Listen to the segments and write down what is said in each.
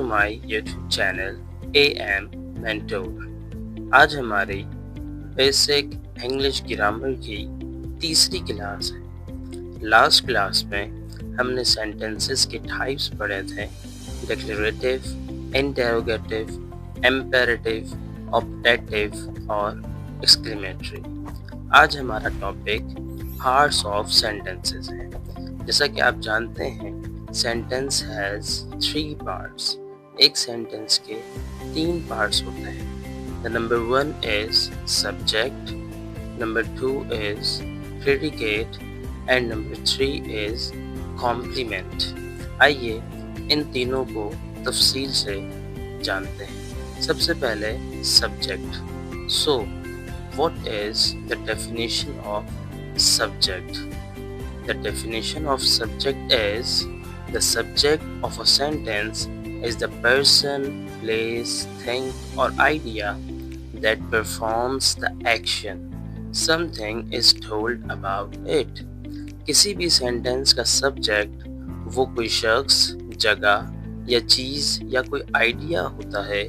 My YouTube channel AM mentor. आज हमारी basic English grammar की तीसरी क्लास है। लास्ट क्लास में हमने सेंटेंसेस के टाइप्स पढ़े थे, डिक्लेरेटिव, इंटेरोगेटिव, इम्पेरेटिव, ऑप्टेटिव और एक्सक्लेमेटरी। आज हमारा टॉपिक पार्ट्स ऑफ सेंटेंसेस है। जैसा कि आप जानते हैं, सेंटेंस हैज 3 पार्ट्स। एक सेंटेंस के 3 पार्ट्स होते हैं। The number 1 is subject, number 2 is predicate and number 3 is complement. आइए इन तीनों को तफसील से जानते हैं। सबसे पहले subject. So what is the definition of subject? The definition of subject is the subject of a sentence is the person, place, thing or idea that performs the action. Something is told about it. किसी भी sentence का subject वो कोई शख्स, जगह या चीज़ या कोई आइडिया होता है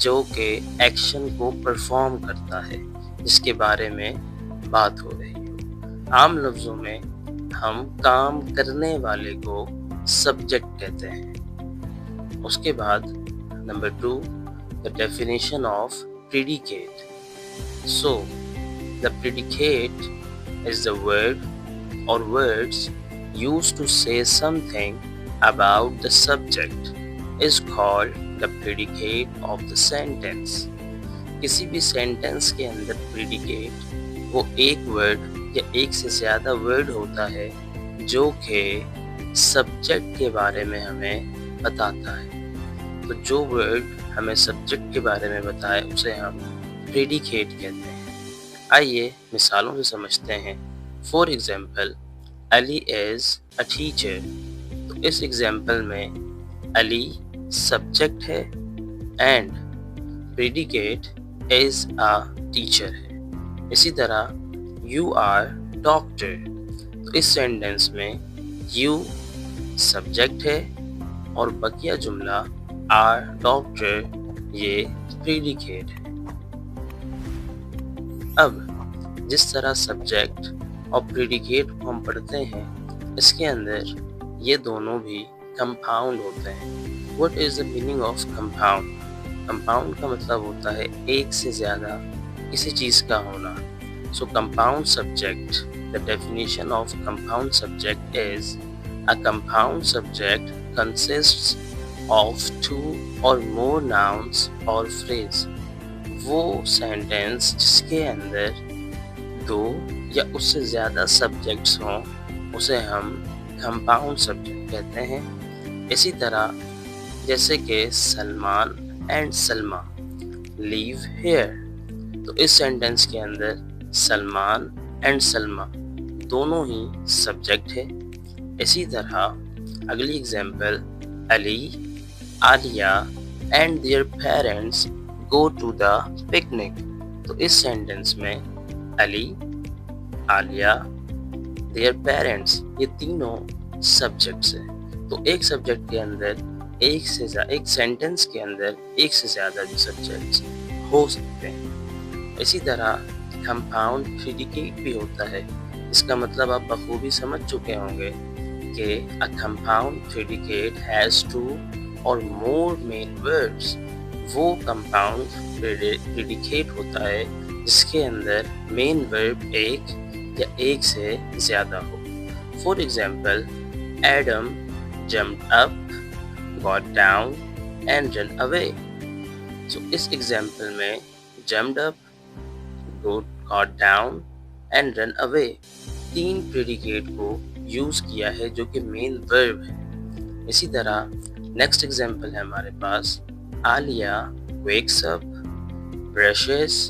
जो कि एक्शन को परफॉर्म करता है, जिसके बारे में बात हो रही है। आम लफ्ज़ों में हम काम करने वाले को सब्जेक्ट कहते हैं। उसके बाद number 2, the definition of predicate. So the predicate is the word or words used to say something about the subject is called the predicate of the sentence. किसी भी सेंटेंस के अंदर प्रेडिकेट वो एक वर्ड या एक से ज़्यादा वर्ड होता है जो कि सब्जेक्ट के बारे में हमें बताता है। तो जो वर्ड हमें सब्जेक्ट के बारे में बताए उसे हम प्रेडिकेट कहते हैं। आइए मिसालों से समझते हैं। For example, Ali is a teacher. तो इस एग्जाम्पल में अली सब्जेक्ट है and predicate is a teacher है। इसी तरह यू आर डॉक्टर। तो इस सेंटेंस में यू सब्जेक्ट है और बकिया जुमला आर डॉक्टर ये प्रेडिकेट है। अब जिस तरह सब्जेक्ट और प्रेडिकेट को हम पढ़ते हैं, इसके अंदर ये दोनों भी कंपाउंड होते हैं। What is the meaning of compound? Compound का मतलब होता है एक से ज़्यादा किसी चीज़ का होना। So compound subject, the definition of compound subject is a compound subject consists of 2 or more nouns or phrase. वो sentence जिसके अंदर 2 या उससे ज़्यादा subjects हों उसे हम compound subject कहते हैं। इसी तरह जैसे कि Salman and Salma live here। तो इस sentence के अंदर सलमान एंड सलमा दोनों ही सब्जेक्ट है। इसी तरह अगली example, Ali, Aliya and their parents go to the picnic. तो इस सेंटेंस में अली, आलिया, देयर पेरेंट्स ये तीनों सब्जेक्ट्स हैं। तो एक सब्जेक्ट के अंदर एक सेंटेंस के अंदर एक से ज़्यादा भी सब्जेक्ट्स हो सकते हैं। इसी तरह कंपाउंड प्रेडिकेट भी होता है। इसका मतलब आप बखूबी समझ चुके होंगे कि अ कंपाउंड प्रेडिकेट हैज़ 2 और मोर मेन वर्ड्स। वो कंपाउंड प्रेडिकेट होता है जिसके अंदर मेन वर्ब एक या एक से ज़्यादा हो। For example, Adam jumped up, got down and run away. So इस एग्जाम्पल में jumped up, got down and run away 3 predicate को यूज़ किया है जो कि मेन वर्ब है। इसी तरह नेक्स्ट एग्जाम्पल है हमारे पास, Alia wakes up, brushes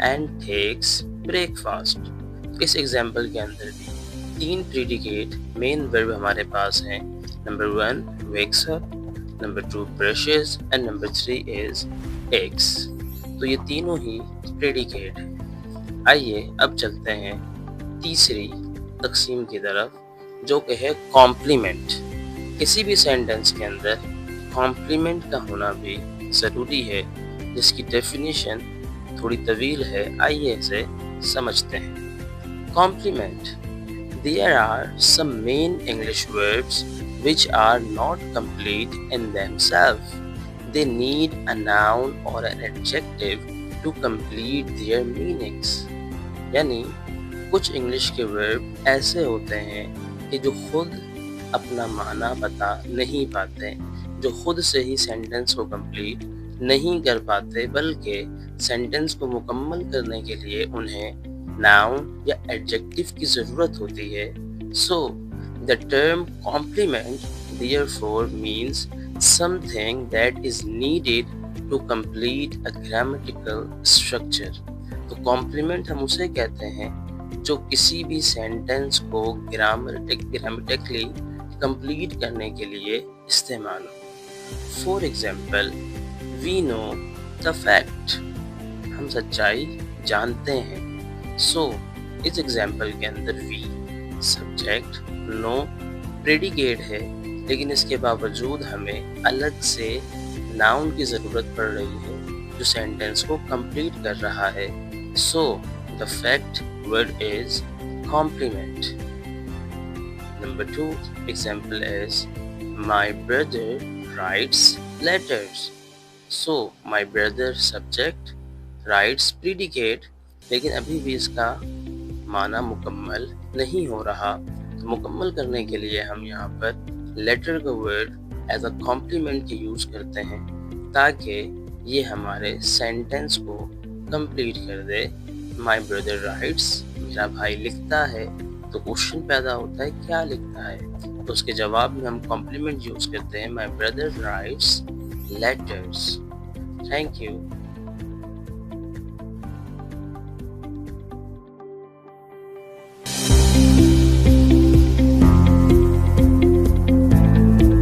and takes breakfast। इस एग्जाम्पल के अंदर भी 3 प्रेडिकेट मेन वर्ब हमारे पास हैं। Number 1 wakes up, number 2 brushes and number 3 is takes। तो ये तीनों ही प्रेडिकेट हैं। आइए अब चलते हैं तीसरी तकसीम की तरफ, जो कि है कॉम्प्लीमेंट। किसी भी सेंटेंस के अंदर कॉम्प्लीमेंट का होना भी ज़रूरी है, जिसकी डेफिनेशन थोड़ी तवील है, आइए इसे समझते हैं। Complement, there are some main English verbs which are not complete in themselves. They need a noun or an adjective to complete their meanings. यानी कुछ इंग्लिश के वर्ब ऐसे होते हैं कि जो खुद अपना माना बता नहीं पाते, जो खुद से ही सेंटेंस को कंप्लीट नहीं कर पाते, बल्कि सेंटेंस को मुकम्मल करने के लिए उन्हें नाउन या एडजेक्टिव की ज़रूरत होती है। सो the term complement therefore means something that is needed to complete a grammatical structure. तो complement हम उसे कहते हैं जो किसी भी सेंटेंस को ग्रामेटिकली कंप्लीट करने के लिए इस्तेमाल हो। For example, we know the fact, हम सच्चाई जानते हैं। सो इस एग्जाम्पल के अंदर वी सब्जेक्ट, नो प्रेडिकेट है, लेकिन इसके बावजूद हमें अलग से नाउन की ज़रूरत पड़ रही है जो सेंटेंस को कंप्लीट कर रहा है। So the fact word is complement. Number 2 example is my brother writes letters. So my brother subject, writes predicate, लेकिन अभी भी इसका माना मुकम्मल नहीं हो रहा। तो मुकम्मल करने के लिए हम यहाँ पर लेटर का वर्ड एज अ कॉम्प्लीमेंट के यूज़ करते हैं ताकि ये हमारे सेंटेंस को कंप्लीट कर दे। माई ब्रदर राइट्स, मेरा भाई लिखता है, तो क्वेश्चन पैदा होता है क्या लिखता है, तो उसके जवाब में हम कॉम्प्लीमेंट यूज़ करते हैं, माई brother writes letters. Thank you.